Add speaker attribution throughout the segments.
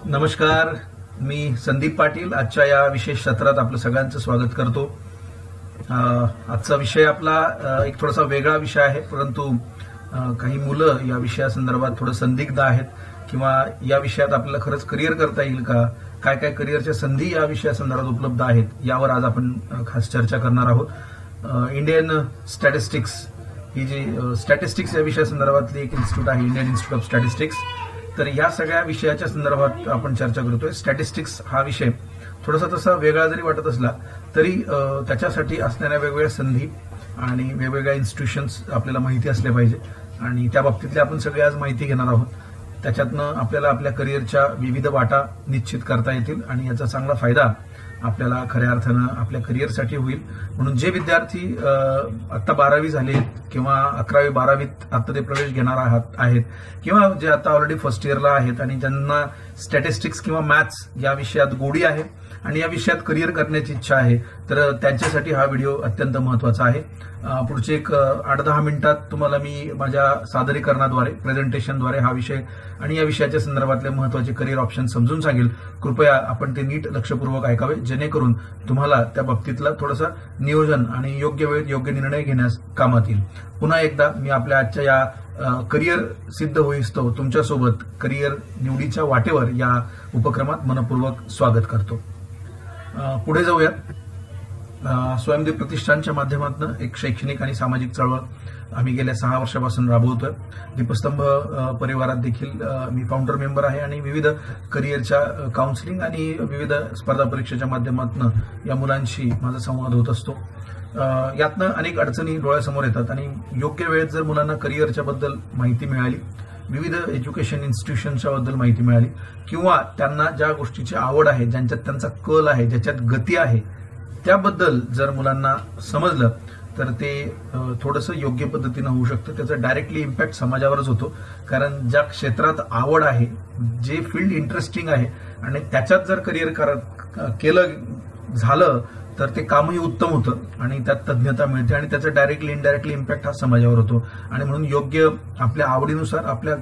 Speaker 1: नमस्कार, मी संदीप पाटील आजच्या या विशेष सत्रात आपलं सगळ्यांचं स्वागत करतो। आजचा विषय आपला एक थोडासा वेगळा विषय आहे, परंतु काही मुलं या विषयासंदर्भात थोडं संदिग्ध आहेत किंवा या विषयात आपल्याला खरंच करिअर करता येईल का, काय काय करिअरच्या संधी या विषयासंदर्भात उपलब्ध आहेत यावर आज आपण खास चर्चा करणार आहोत। इंडियन स्टॅटिस्टिक्स ही जी स्टॅटिस्टिक्स या विषयासंदर्भातली एक इन्स्टिट्यूट आहे, इंडियन इन्स्टिट्यूट ऑफ स्टॅटिस्टिक्स। तर या सगळ्या विषयाच्या संदर्भात आपण चर्चा करतोय। स्टॅटिस्टिक्स हा विषय थोडासा तसा वेगळा जरी वाटत असला तरी त्याच्यासाठी असणाऱ्या वेगवेगळ्या संधी आणि वेगवेगळ्या इन्स्टिट्यूशन्स आपल्याला माहिती असले पाहिजे आणि त्या बाबतीतली आपण सगळे आज माहिती घेणार आहोत। त्याच्यातनं आपल्याला आपल्या करिअरच्या विविध वाटा निश्चित करता येतील आणि याचा चांगला फायदा आपल्याला खऱ्या अर्थानं आपल्या करिअरसाठी होईल। म्हणून जे विद्यार्थी आता 12वी झाले किंवा 11वी 12वीत आता ते प्रवेश घेणार आहेत किंवा जे आता ऑलरेडी फर्स्ट इयरला आहेत आणि ज्यांना स्टॅटिस्टिक्स किंवा मॅथ्स या विषयात गोडी आहे आणि या विषयात करिअर करण्याची इच्छा आहे, तर त्यांच्यासाठी हा व्हिडिओ अत्यंत महत्त्वाचा आहे। पुढचे एक 8-10 मिनिटात तुम्हाला मी माझ्या सादरीकरणाद्वारे प्रेझेंटेशनद्वारे हा विषय आणि या विषयाच्या संदर्भातले महत्त्वाचे करिअर ऑप्शन समजून सांगेल। कृपया आपण ते नीट लक्षपूर्वक ऐकावे, जेणेकरून तुम्हाला त्या बाबतीतला थोडासा नियोजन आणि योग्य वेळेत योग्य निर्णय घेण्यास कामात येईल। पुन्हा एकदा मी आपल्या आजच्या या करिअर सिद्ध होईस्तव तुमच्यासोबत करिअर निवडीच्या वाटेवर या उपक्रमात मनपूर्वक स्वागत करतो। पुढे जाऊया। स्वयंदीप प्रतिष्ठानच्या माध्यमातून एक शैक्षणिक आणि सामाजिक चळवळ आम्ही गेल्या 6 वर्षापासून राबवतोय। दीपस्तंभ परिवारात देखील मी फाउंडर मेंबर आहे आणि विविध करिअरच्या काउन्सिलिंग आणि विविध स्पर्धा परीक्षेच्या माध्यमातून या मुलांशी माझा संवाद होत असतो। यातनं अनेक अडचणी डोळ्यासमोर येतात आणि योग्य वेळेत जर मुलांना करिअरच्या बद्दल माहिती मिळाली, विविध एज्युकेशन इन्स्टिट्यूशनच्या बद्दल माहिती मिळाली किंवा त्यांना ज्या गोष्टीची आवड आहे, ज्यांच्यात त्यांचा कल आहे, ज्याच्यात गती आहे, त्याबद्दल जर मुलांना समजलं तर ते थोडंसं योग्य पद्धतीनं होऊ शकतं। त्याचा डायरेक्टली इम्पॅक्ट समाजावरच होतो, कारण ज्या क्षेत्रात आवड आहे, जे फील्ड इंटरेस्टिंग आहे आणि त्याच्यात जर करिअर केलं झालं तर ते कामही उत्तम होतं आणि त्यात तज्ञता मिळते आणि त्याचा डायरेक्टली इनडायरेक्टली इम्पॅक्ट हा समाजावर होतो। आणि म्हणून योग्य आपल्या आवडीनुसार, आपल्या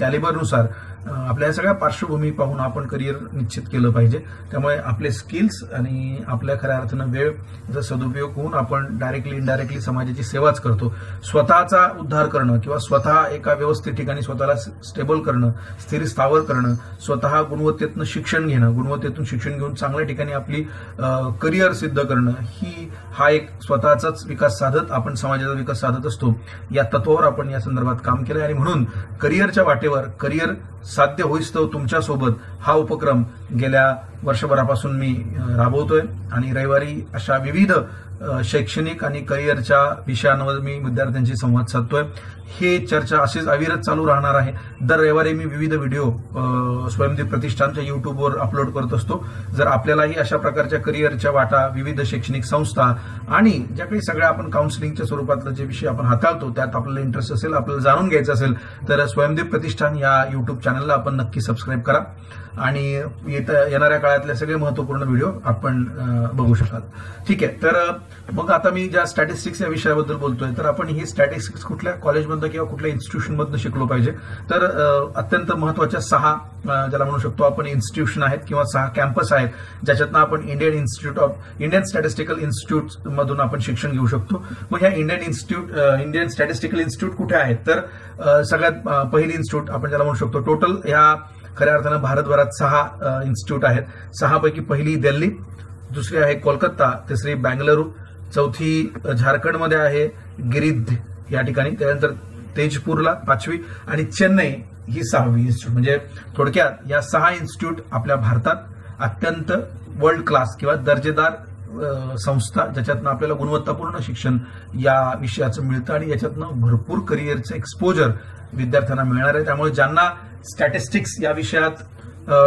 Speaker 1: कॅलिबरनुसार, आपल्या या सगळ्या पार्श्वभूमी पाहून आपण करिअर निश्चित केलं पाहिजे। त्यामुळे आपले स्किल्स आणि आपल्या खऱ्या अर्थानं वेळेचा सदुपयोग होऊन आपण डायरेक्टली इनडायरेक्टली समाजाची सेवाच करतो। स्वतःचा उद्धार करणं किंवा स्वतः एका व्यवस्थित ठिकाणी स्वतःला स्टेबल करणं, स्थिर स्थावर करणं, स्वतः गुणवत्तेतून शिक्षण घेणं, गुणवत्तेतून शिक्षण घेऊन चांगल्या ठिकाणी आपली करिअर सिद्ध करणं, हा एक स्वतःचाच विकास साधत आपण समाजाचा विकास साधत असतो। या तत्वावर आपण या संदर्भात काम केलंय आणि म्हणून करिअरच्या वाटेवर करिअर साध्य होईस्तव तुमच्यासोबत हा उपक्रम गेल्या वर्षभरापासून मी राबवतोय आणि रविवारी अशा विविध शैक्षणिक आणि करिअरच्या विषयांवर मी विद्यार्थ्यांशी संवाद साधतोय। हे चर्चा अशीच अविरत चालू राहणार आहे। दर रविवारी मी विविध व्हिडिओ स्वयंदीप प्रतिष्ठानच्या युट्यूबवर अपलोड करत असतो। जर आपल्यालाही अशा प्रकारच्या करिअरच्या वाटा, विविध शैक्षणिक संस्था आणि ज्या काही सगळ्या आपण काउन्सिलिंगच्या स्वरूपातले जे विषय आपण हाताळतो त्यात आपल्याला इंटरेस्ट असेल, आपल्याला जाणून घ्यायचं असेल, तर स्वयंदीप प्रतिष्ठान या युट्यूब चॅनलला आपण नक्की सबस्क्राईब करा आणि येणाऱ्या काळातले सगळे महत्त्वपूर्ण व्हिडिओ आपण बघू शकाल। ठीक आहे, तर मग आता मी ज्या स्टॅटिस्टिक्स या विषयाबद्दल बोलतोय, तर आपण ही स्टॅटिस्टिक्स कुठल्या कॉलेजमधनं किंवा कुठल्या इन्स्टिट्यूशनमधनं शिकलो पाहिजे, तर अत्यंत महत्त्वाच्या 6 ज्याला म्हणू शकतो आपण इन्स्टिट्यूशन आहेत किंवा 6 कॅम्पस आहेत, ज्याच्यातनं आपण इंडियन स्टॅटिस्टिकल इन्स्टिट्यूट मधून आपण शिक्षण घेऊ शकतो। मग ह्या इंडियन स्टॅटिस्टिकल इन्स्टिट्यूट कुठे आहेत, तर सगळ्यात पहिली इन्स्टिट्यूट आपण ज्याला म्हणू शकतो, टोटल ह्या खऱ्या अर्थानं भारतभरात 6 इन्स्टिट्यूट आहेत। 6 पैकी पहिली दिल्ली, दुसरी आहे कोलकाता, तिसरी बेंगलुरू, चौथी झारखंडमध्ये आहे गिरिध या ठिकाणी, त्यानंतर तेजपूरला 5वी आणि चेन्नई ही 6वी इन्स्टिट्यूट। म्हणजे थोडक्यात या 6 इन्स्टिट्यूट आपल्या भारतात अत्यंत वर्ल्ड क्लास किंवा दर्जेदार संस्था, ज्याच्यातनं आपल्याला गुणवत्तापूर्ण शिक्षण या विषयाचं मिळतं आणि याच्यातनं भरपूर करिअरचं एक्सपोजर विद्यार्थ्यांना मिळणार आहे। त्यामुळे ज्यांना स्टॅटिस्टिक्स या विषयात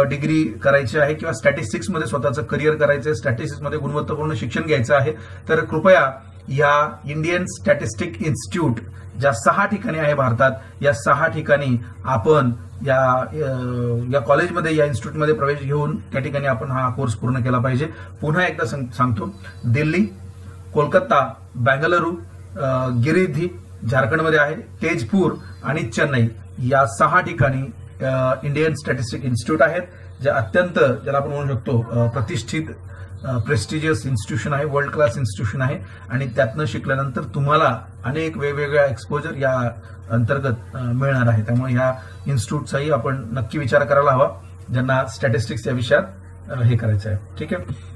Speaker 1: डिग्री करायची आहे किंवा स्टॅटिस्टिक्समध्ये स्वतःचं करिअर करायचं आहे, स्टॅटिस्टिक्समध्ये गुणवत्तापूर्ण शिक्षण घ्यायचं आहे, तर कृपया या इंडियन स्टॅटिस्टिक इन्स्टिट्यूट ज्या 6 ठिकाणी आहे भारतात, या 6 ठिकाणी आपण या कॉलेजमध्ये, या इन्स्टिट्यूटमध्ये प्रवेश घेऊन त्या ठिकाणी आपण हा कोर्स पूर्ण केला पाहिजे। पुन्हा एकदा सांगतो, दिल्ली, कोलकाता, बेंगलुरू, गिरिधी झारखंडमध्ये आहे, तेजपूर आणि चेन्नई या 6 ठिकाणी इंडियन स्टॅटिस्टिक इन्स्टिट्यूट आहेत, जे अत्यंत ज्याला आपण म्हणू शकतो प्रतिष्ठित प्रेस्टिजियस इन्स्टिट्यूशन आहे, वर्ल्ड क्लास इन्स्टिट्यूशन आहे. आणि त्यातनं शिकल्यानंतर तुम्हाला अनेक वेगवेगळ्या एक्सपोजर या अंतर्गत मिळणार आहे. त्यामुळे ह्या इन्स्टिट्यूटचाही आपण नक्की विचार करायला हवा ज्यांना स्टॅटिस्टिक्स या विषयात हे करायचं आहे. ठीक आहे.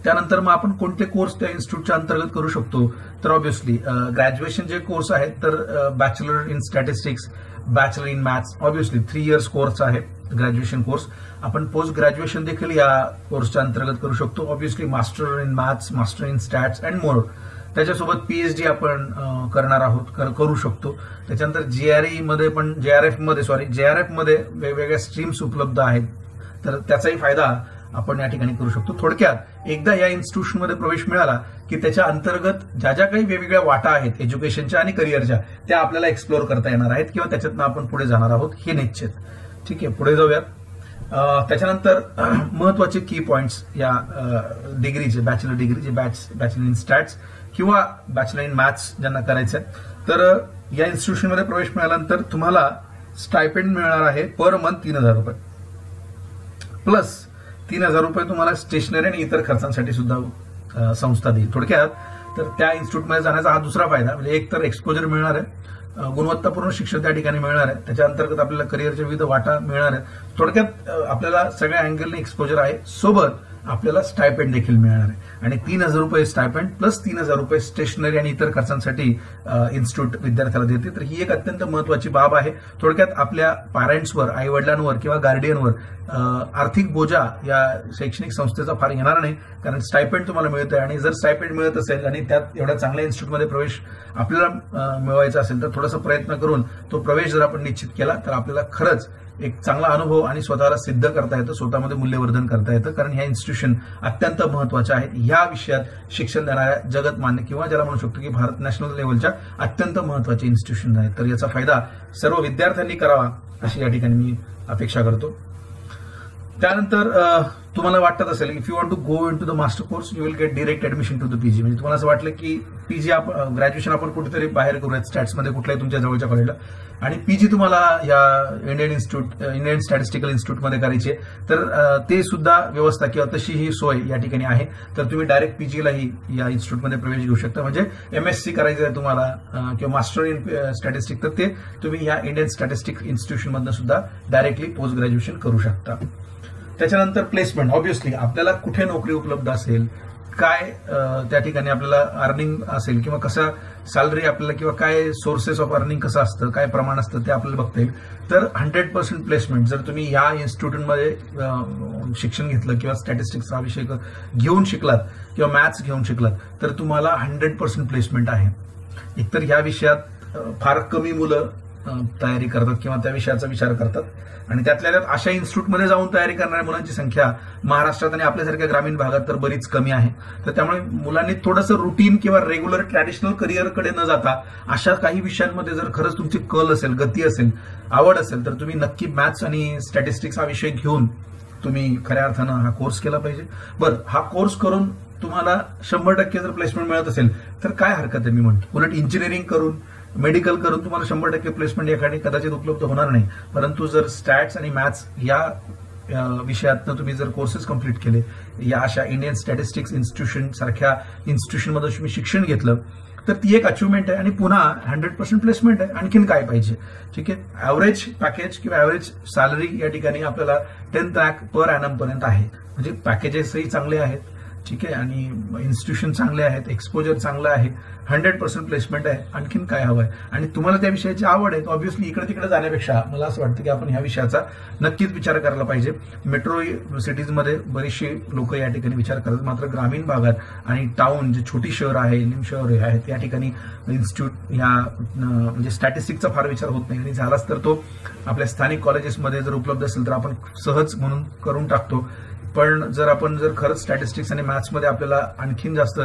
Speaker 1: त्यानंतर मग आपण कोणते कोर्स त्या इन्स्टिट्यूटच्या अंतर्गत करू शकतो, तर ऑब्व्हियसली ग्रॅज्युएशन जे कोर्स आहेत तर bachelor in statistics, bachelor in maths, obviously 3 years course आहे ग्रॅज्युएशन कोर्स. आपण पोस्ट ग्रॅज्युएशन देखील या कोर्सच्या अंतर्गत करू शकतो. Obviously master in maths, master in stats and more. त्याच्यासोबत पीएचडी आपण करणार आहोत, करू शकतो. त्याच्यानंतर जेआरएफ मध्ये वेगवेगळ्या स्ट्रीम्स उपलब्ध आहेत, तर त्याचाही फायदा आपण या ठिकाणी करू शकतो. थोडक्यात एकदा या इन्स्टिट्यूशनमध्ये प्रवेश मिळाला की त्याच्या अंतर्गत ज्या ज्या काही वेगवेगळ्या वाटा आहेत एज्युकेशनच्या आणि करिअरच्या, त्या आपल्याला एक्सप्लोर करता येणार आहेत किंवा त्याच्यातनं आपण पुढे जाणार आहोत हे निश्चित. ठीक आहे, पुढे जाऊयात. त्याच्यानंतर महत्वाचे की पॉइंट्स या डिग्रीचे, बॅचलर डिग्रीचे, बॅचलर इन स्टॅट्स किंवा बॅचलर इन मॅथ्स ज्यांना करायचं आहे, तर या इन्स्टिट्यूशनमध्ये प्रवेश मिळाल्यानंतर तुम्हाला स्टायपेंड मिळणार आहे पर मंथ 3000 रुपये, प्लस 3000 रुपये तुम्हाला स्टेशनरी आणि इतर खर्चांसाठी सुद्धा संस्था देईल. थोडक्यात तर त्या इन्स्टिट्यूटमध्ये जाण्याचा हा दुसरा फायदा, म्हणजे एक तर एक्सपोजर मिळणार आहे, गुणवत्तापूर्ण शिक्षण त्या ठिकाणी मिळणार आहे, त्याच्या अंतर्गत आपल्याला करिअरच्या विविध वाटा मिळणार आहेत. थोडक्यात आपल्याला सगळ्या अँगलने एक्सपोजर आहे, सोबत आपल्याला स्टायपेंड देखील मिळणार आहे. आणि 3000 रुपये स्टायपेंड प्लस 3000 रुपये स्टेशनरी आणि इतर खर्चांसाठी इन्स्टिट्यूट विद्यार्थ्याला देते. तर ही एक अत्यंत महत्वाची बाब आहे. थोडक्यात आपल्या पॅरेंट्सवर, आई वडिलांवर किंवा गार्डियनवर आर्थिक बोजा या शैक्षणिक संस्थेचा फार येणार नाही, कारण स्टायपेंड तुम्हाला मिळतंय. आणि जर स्टायपेंड मिळत असेल आणि त्यात एवढ्या चांगल्या इन्स्टिट्यूटमध्ये प्रवेश आपल्याला मिळवायचा असेल, तर थोडासा प्रयत्न करून तो प्रवेश जर आपण निश्चित केला तर आपल्याला खरंच एक चांगला अनुभव आणि स्वतःला सिद्ध करता येतं, स्वतःमध्ये मूल्यवर्धन करता येतं. कारण ह्या इन्स्टिट्यूशन अत्यंत महत्वाच्या आहेत. ह्या विषयात शिक्षण देणाऱ्या जगतमान्य किंवा ज्याला म्हणू शकतो की भारत नॅशनल लेव्हलच्या अत्यंत महत्वाचे इन्स्टिट्यूशन आहेत. तर याचा फायदा सर्व विद्यार्थ्यांनी करावा अशी या ठिकाणी मी अपेक्षा करतो. त्यानंतर तुम्हाला वाटत असेल if you want to go in to the master course you will get direct admission to the PG. म्हणजे तुम्हाला असं वाटलं की पीजी आपण ग्रॅज्युएशन आपण कुठेतरी बाहेर करूयात, स्टॅट्समध्ये कुठल्याही तुमच्या जवळच्या कॉलेजला, आणि पीजी तुम्हाला या इंडियन स्टॅटिस्टिकल इन्स्टिट्यूटमध्ये करायची आहे, तर ते सुद्धा व्यवस्था किंवा तशी ही सोय या ठिकाणी आहे. तर तुम्ही डायरेक्ट पीजीलाही या इन्स्टिट्यूटमध्ये प्रवेश घेऊ शकता. म्हणजे एमएससी करायचं आहे तुम्हाला किंवा मास्टर इन स्टॅटिस्टिक, तर ते तुम्ही या इंडियन स्टॅटिस्टिक इन्स्टिट्यूशनमधून सुद्धा डायरेक्टली पोस्ट ग्रॅज्युएशन करू शकता. त्याच्यानंतर प्लेसमेंट, ऑब्व्हियसली आपल्याला कुठे नोकरी उपलब्ध असेल, काय त्या ठिकाणी आपल्याला अर्निंग असेल किंवा कसा सॅलरी आपल्याला किंवा काय सोर्सेस ऑफ अर्निंग कसं असतं, काय प्रमाण असतं ते आपल्याला बघता येईल. तर 100% प्लेसमेंट जर तुम्ही या इन्स्टिट्यूटमध्ये शिक्षण घेतलं किंवा स्टॅटिस्टिक्स हा विषय घेऊन शिकलात किंवा मॅथ्स घेऊन शिकलात, तर तुम्हाला 100% प्लेसमेंट आहे. एकतर ह्या विषयात फार कमी मुलं तयारी करतात किंवा त्या विषयाचा विचार करतात, आणि त्यातल्या त्यात अशा इन्स्टिट्यूटमध्ये जाऊन तयारी करणाऱ्या मुलांची संख्या महाराष्ट्रात आणि आपल्यासारख्या ग्रामीण भागात तर बरीच कमी आहे. तर त्यामुळे मुलांनी थोडंसं रुटीन किंवा रेग्युलर ट्रॅडिशनल करिअरकडे न जाता अशा काही विषयांमध्ये जर खरंच तुमची कल असेल, गती असेल, आवड असेल, तर तुम्ही नक्की मॅथ्स आणि स्टॅटिस्टिक्स हा विषय घेऊन तुम्ही खऱ्या अर्थानं हा कोर्स केला पाहिजे. बरं, हा कोर्स करून तुम्हाला 100% जर प्लेसमेंट मिळत असेल तर काय हरकत आहे, मी म्हणतो. उलट इंजिनिअरिंग करून, मेडिकल करून तुम्हाला 100% प्लेसमेंट याकडे कदाचित उपलब्ध होणार नाही. परंतु जर स्टॅट्स आणि मॅथ्स या विषयातनं तुम्ही जर कोर्सेस कम्प्लीट केले, या अशा इंडियन स्टॅटिस्टिक्स इन्स्टिट्यूशन सारख्या इन्स्टिट्यूशनमध्ये तुम्ही शिक्षण घेतलं, तर ती एक अचिव्हमेंट आहे. आणि पुन्हा 100% प्लेसमेंट आहे, आणखीन काय पाहिजे. ठीक आहे. ॲव्हरेज पॅकेज किंवा ॲव्हरेज सॅलरी या ठिकाणी आपल्याला 10 लाख पर ॲनम पर्यंत आहे. म्हणजे पॅकेजेसही चांगले आहेत, ठीक आहे, आणि इन्स्टिट्यूशन चांगले आहेत, एक्सपोजर चांगलं आहे, 100% प्लेसमेंट आहे, आणखीन काय हवं आहे. आणि तुम्हाला त्या विषयाची आवड आहे, ऑब्व्हियसली इकडे तिकडे जाण्यापेक्षा मला असं वाटतं की आपण ह्या विषयाचा नक्कीच विचार करायला पाहिजे. मेट्रो सिटीजमध्ये बरीचशी लोक या ठिकाणी विचार करतात, मात्र ग्रामीण भागात आणि टाउन जे छोटी शहर आहे, निम शहर आहेत, या ठिकाणी इन्स्टिट्यूट ह्या म्हणजे स्टॅटिस्टिक्सचा फार विचार होत नाही. आणि झालाच तर तो आपल्या स्थानिक कॉलेजेसमध्ये जर उपलब्ध असेल तर आपण सहज म्हणून करून टाकतो. पण जर खरंच स्टॅटिस्टिक्स आणि मॅथ्समध्ये आपल्याला आणखीन जास्त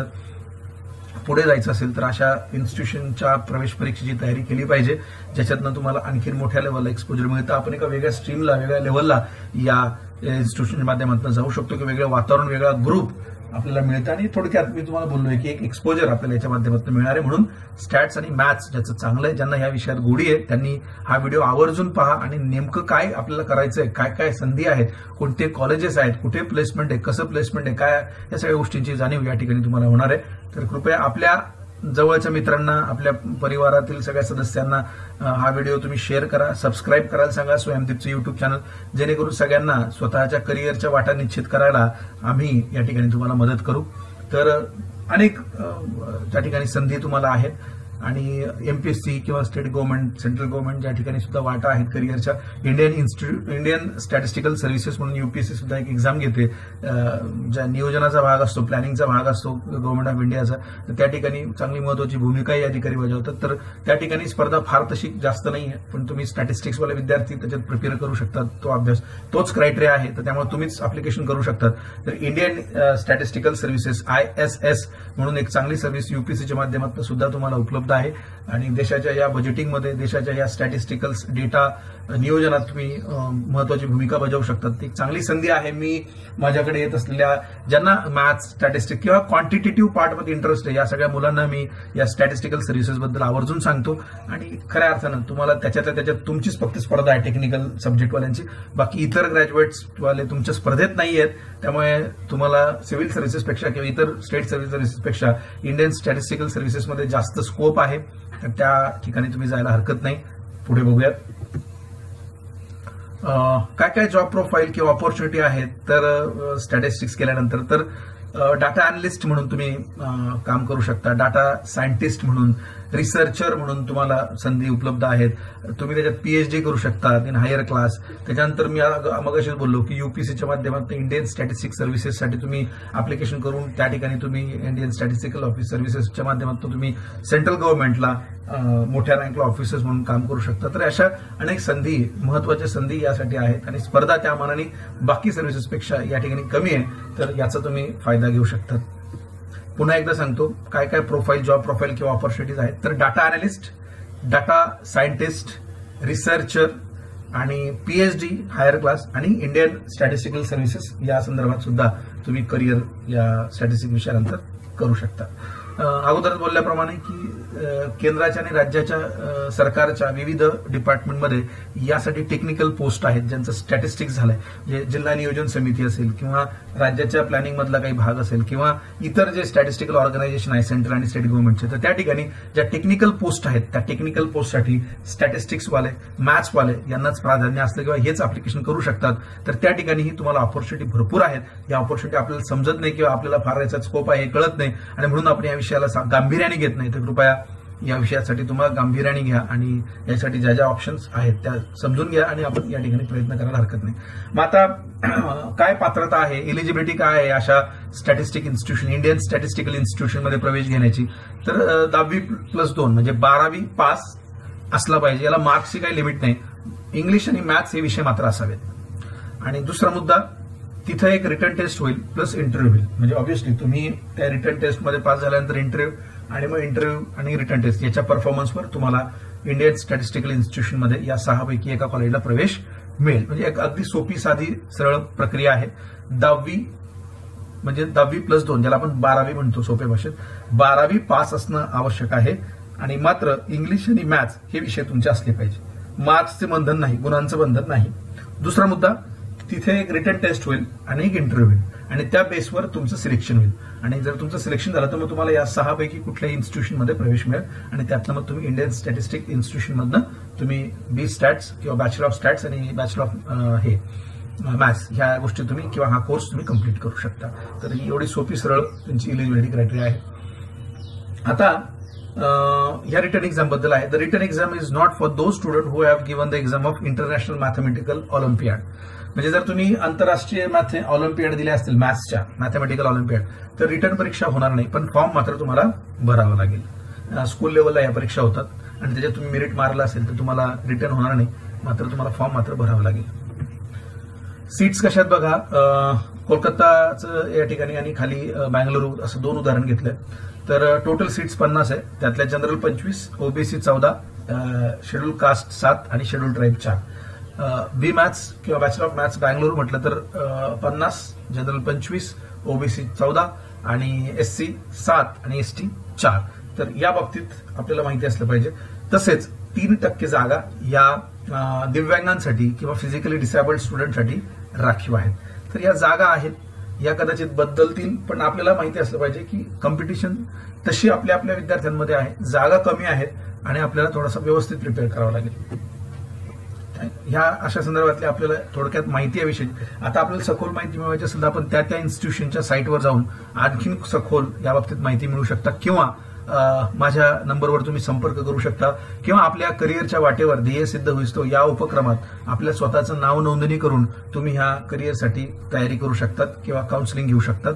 Speaker 1: पुढे जायचं असेल तर अशा इन्स्टिट्यूशनच्या प्रवेश परीक्षेची तयारी केली पाहिजे, ज्याच्यातनं तुम्हाला आणखीन मोठ्या लेवलला एक्सपोजर मिळतं. आपण एका वेगळ्या स्ट्रीमला, वेगळ्या लेवलला या इन्स्टिट्यूशनच्या माध्यमातून जाऊ शकतो, किंवा वेगळं वातावरण, वेगळा ग्रुप आपल्याला मिळतं आणि थोडक्यात मी तुम्हाला बोललोय की एक एक्सपोजर आपल्याला याच्या माध्यमातून मिळणार आहे. म्हणून स्टॅट्स आणि मॅथ्स ज्याचं चांगलं आहे, ज्यांना या विषयात गोडी आहे, त्यांनी हा व्हिडिओ आवर्जून पहा आणि नेमकं काय आपल्याला करायचंय, काय काय संधी आहेत, कोणते कॉलेजेस आहेत, कुठे प्लेसमेंट आहे, कसं प्लेसमेंट आहे, काय या सगळ्या गोष्टींची जाणीव या ठिकाणी तुम्हाला होणार आहे. तर कृपया आपल्या जवळच्या मित्रांना, आपल्या परिवारातील सगळ्या सदस्यांना हा व्हिडिओ तुम्ही शेअर करा, सबस्क्राईब करायला सांगा स्वयंदीपचं युट्यूब चॅनल, जेणेकरून सगळ्यांना स्वतःच्या करिअरच्या वाटा निश्चित करायला आम्ही या ठिकाणी तुम्हाला मदत करू. तर अनेक त्या ठिकाणी संधी तुम्हाला आहेत आणि एमपीएससी किंवा स्टेट गव्हर्नमेंट, सेंट्रल गव्हर्नमेंट या ठिकाणी सुद्धा वाटा आहेत करिअरच्या. इंडियन स्टॅटिस्टिकल सर्व्हिसेस म्हणून यूपीएससी सुद्धा एक एक्झाम घेते, ज्या नियोजनाचा भाग असतो, प्लॅनिंगचा भाग असतो गव्हर्नमेंट ऑफ इंडियाचा. तर त्या ठिकाणी चांगली महत्वाची भूमिका या अधिकारी बजावतात. तर त्या ठिकाणी स्पर्धा फार तशी जास्त नाही आहे, पण तुम्ही स्टॅटिस्टिक्सवाले विद्यार्थी त्याच्यात प्रिपेअर करू शकतात. तो अभ्यास, तोच क्रायटेरिया आहे, तर त्यामुळे तुम्हीच अप्लिकेशन करू शकतात. तर इंडियन स्टॅटिस्टिकल सर्व्हिसेस ISS म्हणून एक चांगली सर्व्हिस यूपीएससीच्या माध्यमातून सुद्धा तुम्हाला उपलब्ध आहे आणि देशाच्या या बजेटिंगमध्ये, देशाच्या या स्टॅटिस्टिकल डेटा नियोजनात तुम्ही महत्वाची भूमिका बजावू शकतात. ती एक चांगली संधी आहे. मी माझ्याकडे येत असलेल्या ज्यांना मॅथ्स, स्टॅटिस्टिक किंवा क्वांटिटेटिव्ह पार्टमध्ये इंटरेस्ट आहे, या सगळ्या मुलांना मी या स्टॅटिस्टिकल सर्व्हिसेस बद्दल आवर्जून सांगतो आणि खऱ्या अर्थानं तुम्हाला त्याच्यात तुमचीच फक्त स्पर्धा आहे टेक्निकल सब्जेक्टवाल्यांची. बाकी इतर ग्रॅज्युएट्सवाले तुमच्या स्पर्धेत नाही आहेत. त्यामुळे तुम्हाला सिव्हिल सर्व्हिसेसपेक्षा किंवा इतर स्टेट सर्व्हिसेसपेक्षा इंडियन स्टॅटिस्टिकल सर्व्हिसेसमध्ये जास्त स्कोप आहे. तर त्या ठिकाणी तुम्ही जायला हरकत नाही. पुढे बघूयात काय काय जॉब प्रोफाईल किंवा ऑपॉर्च्युनिटी आहेत. तर स्टॅटिस्टिक्स केल्यानंतर तर डाटा अॅनालिस्ट म्हणून तुम्ही काम करू शकता, डाटा सायंटिस्ट म्हणून, रिसर्चर म्हणून तुम्हाला संधी उपलब्ध आहेत. तुम्ही त्याच्यात PhD करू शकता इन हायर क्लास. त्याच्यानंतर मी मगाशीच बोललो की यूपीएससीच्या माध्यमातून इंडियन स्टॅटिस्टिक सर्व्हिसेससाठी तुम्ही अप्लिकेशन करून त्या ठिकाणी तुम्ही इंडियन स्टॅटिस्टिकल ऑफिस सर्व्हिसेसच्या माध्यमातून तुम्ही सेंट्रल गव्हर्नमेंटला मोठ्या रँकला ऑफिसर्स म्हणून काम करू शकता. तर अशा अनेक संधी, महत्वाच्या संधी यासाठी आहेत आणि स्पर्धा त्या मानाने बाकी सर्व्हिसेसपेक्षा या ठिकाणी कमी आहे. तर याचा तुम्ही फायदा घेऊ शकता. पुन्हा एकदा सांगतो काय काय प्रोफाईल, जॉब प्रोफाईल किंवा ऑपॉर्च्युनिटीज आहेत. तर data analyst, data scientist, researcher आणि PhD हायर क्लास आणि इंडियन स्टॅटिस्टिकल सर्व्हिसेस या संदर्भात सुद्धा तुम्ही करिअर या स्टॅटिस्टिक विषयानंतर करू शकता. अगोदर बोलल्याप्रमाणे की केंद्राच्या आणि राज्याच्या सरकारच्या विविध डिपार्टमेंटमध्ये यासाठी टेक्निकल पोस्ट आहेत, ज्यांचं स्टॅटिस्टिक्स झालंय. म्हणजे जिल्हा नियोजन समिती असेल किंवा राज्याच्या प्लॅनिंग मधला काही भाग असेल किंवा इतर जे स्टॅटिस्टिकल ऑर्गनायझेशन आहे सेंट्रल आणि स्टेट गव्हर्नमेंटचे, तर त्या ठिकाणी ज्या टेक्निकल पोस्ट आहेत त्या टेक्निकल पोस्टसाठी स्टॅटिस्टिक्सवाले, मॅथ्सवाले यांनाच प्राधान्य असलं किंवा हेच अप्लिकेशन करू शकतात. तर त्या ठिकाणीही तुम्हाला ऑपॉर्च्युनिटी भरपूर आहेत. या ऑपॉर्च्युनिटी आपल्याला समजत नाही किंवा आपल्याला फार याचा स्कोप आहे हे कळत नाही आणि म्हणून आपण या विषयाला गांभीर्याने घेत नाही. तर कृपया या विषयासाठी तुम्हाला गांभीर्याने घ्या आणि यासाठी ज्या ज्या ऑप्शन्स आहेत त्या समजून घ्या आणि आपण या ठिकाणी प्रयत्न करायला हरकत नाही. मग आता काय पात्रता आहे, एलिजिबिलिटी काय आहे अशा स्टॅटिस्टिक इन्स्टिट्यूशन, इंडियन स्टॅटिस्टिकल इन्स्टिट्यूशनमध्ये प्रवेश घेण्याची? तर 10वी+2 म्हणजे 12वी पास असला पाहिजे. याला मार्क्सची काही लिमिट नाही. इंग्लिश आणि मॅथ्स हे विषय मात्र असावेत. आणि दुसरा मुद्दा, तिथं एक रिटर्न टेस्ट होईल प्लस इंटरव्ह्यू होईल. म्हणजे ऑब्व्हियसली तुम्ही त्या रिटर्न टेस्टमध्ये पास झाल्यानंतर इंटरव्ह्यू आणि मग इंटरव्ह्यू आणि रिटर्न टेस्ट याच्या परफॉर्मन्सवर तुम्हाला इंडियन स्टॅटिस्टिकल इन्स्टिट्यूशनमध्ये या 6 पैकी एका कॉलेजला प्रवेश मिळेल. म्हणजे एक अगदी सोपी, साधी, सरळ प्रक्रिया आहे. 10वी म्हणजे 10वी+2 ज्याला आपण 12वी म्हणतो सोप्या भाषेत, 12वी पास असणं आवश्यक आहे आणि मात्र इंग्लिश आणि मॅथ्स हे विषय तुमचे असले पाहिजे. मार्क्सचे बंधन नाही, गुणांचं बंधन नाही. दुसरा मुद्दा, तिथे एक रिटर्न टेस्ट होईल आणि एक इंटरव्ह्यू होईल आणि त्या बेसवर तुमचं सिलेक्शन होईल आणि जर तुमचं सिलेक्शन झालं तर मग तुम्हाला या 6 पैकी कुठल्याही इन्स्टिट्यूशनमध्ये प्रवेश मिळेल आणि त्यातनं मग तुम्ही इंडियन स्टॅटिस्टिक इन्स्टिट्यूशनमधनं तुम्ही B.Stats किंवा बॅचलर ऑफ स्टॅट्स आणि बॅचलर ऑफ मॅथ्स ह्या गोष्टी तुम्ही किंवा हा कोर्स तुम्ही कम्प्लीट करू शकता. तर ही एवढी सोपी, सरळ त्यांची एलिजिबिलिटी क्रायटेरिया आहे. आता ह्या रिटर्न एक्झाम बद्दल आहे. The return exam is not for those student who have given the exam of international mathematical olympiad. म्हणजे जर तुम्ही आंतरराष्ट्रीय ऑलिम्पियाड दिल्या असतील मॅथ्सच्या, मॅथमॅटिकल ऑलिम्पियाड, तर रिटर्न परीक्षा होणार नाही, पण फॉर्म मात्र तुम्हाला भरावा लागेल. स्कूल लेवलला या परीक्षा होतात आणि त्याच्यात तुम्ही मेरिट मारला असेल तर तुम्हाला रिटर्न होणार नाही, मात्र तुम्हाला फॉर्म मात्र भरावा लागेल. सीट्स कशात बघा, कोलकाताचं या ठिकाणी आणि खाली बँगळुरू असं 2 उदाहरण घेतलंय. तर टोटल सीट्स 50 आहे. त्यातल्या जनरल 25, ओबीसी 14, शेड्यूल कास्ट 7 आणि शेड्यूल ट्राईब 4. बी मॅथ्स किंवा बॅचलर ऑफ मॅथ्स बँगळुरू म्हटलं तर 50, जनरल 25, ओबीसी 14 आणि एससी 7 आणि एसटी 4. तर या बाबतीत आपल्याला माहिती असलं पाहिजे. तसेच 3% जागा या दिव्यांगांसाठी किंवा फिजिकली डिसेबल्ड स्टुडंटसाठी राखीव आहेत. तर या जागा आहेत, या कदाचित बदलतील, पण आपल्याला माहिती असलं पाहिजे की कॉम्पिटिशन तशी आपल्या आपल्या विद्यार्थ्यांमध्ये आहे, जागा कमी आहेत आणि आपल्याला थोडासा व्यवस्थित प्रिपेअर करावं लागेल. ह्या अशा संदर्भातली आपल्याला थोडक्यात माहिती आहे विषयी. आता आपल्याला सखोल माहिती मिळवायची असेल तर आपण त्या इन्स्टिट्यूशनच्या साईटवर जाऊन आणखीन सखोल या बाबतीत माहिती मिळवू शकता, किंवा माझ्या नंबरवर तुम्ही संपर्क करू शकता, किंवा आपल्या करिअरच्या वाटेवर ध्येय सिद्ध होईस्तो या उपक्रमात आपल्या स्वतःचं नाव नोंदणी करून तुम्ही ह्या करिअरसाठी तयारी करू शकतात किंवा काउन्सिलिंग घेऊ शकतात.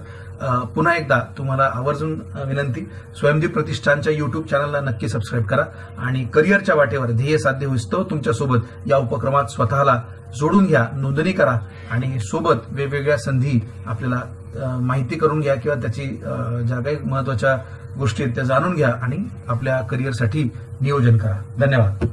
Speaker 1: पुन्हा एकदा तुम्हाला आवर्जून विनंती, स्वयंदीप प्रतिष्ठानच्या युट्यूब चॅनलला नक्की सबस्क्राईब करा आणि करिअरच्या वाटेवर ध्येय साध्य होईस्तो तुमच्यासोबत या उपक्रमात स्वतःला जोडून घ्या, नोंदणी करा आणि सोबत वेगवेगळ्या संधी आपल्याला माहिती करून घ्या किंवा त्याची ज्या काही महत्वाच्या गोष्टी आहेत त्या जाणून घ्या आणि आपल्या करिअरसाठी नियोजन करा. धन्यवाद.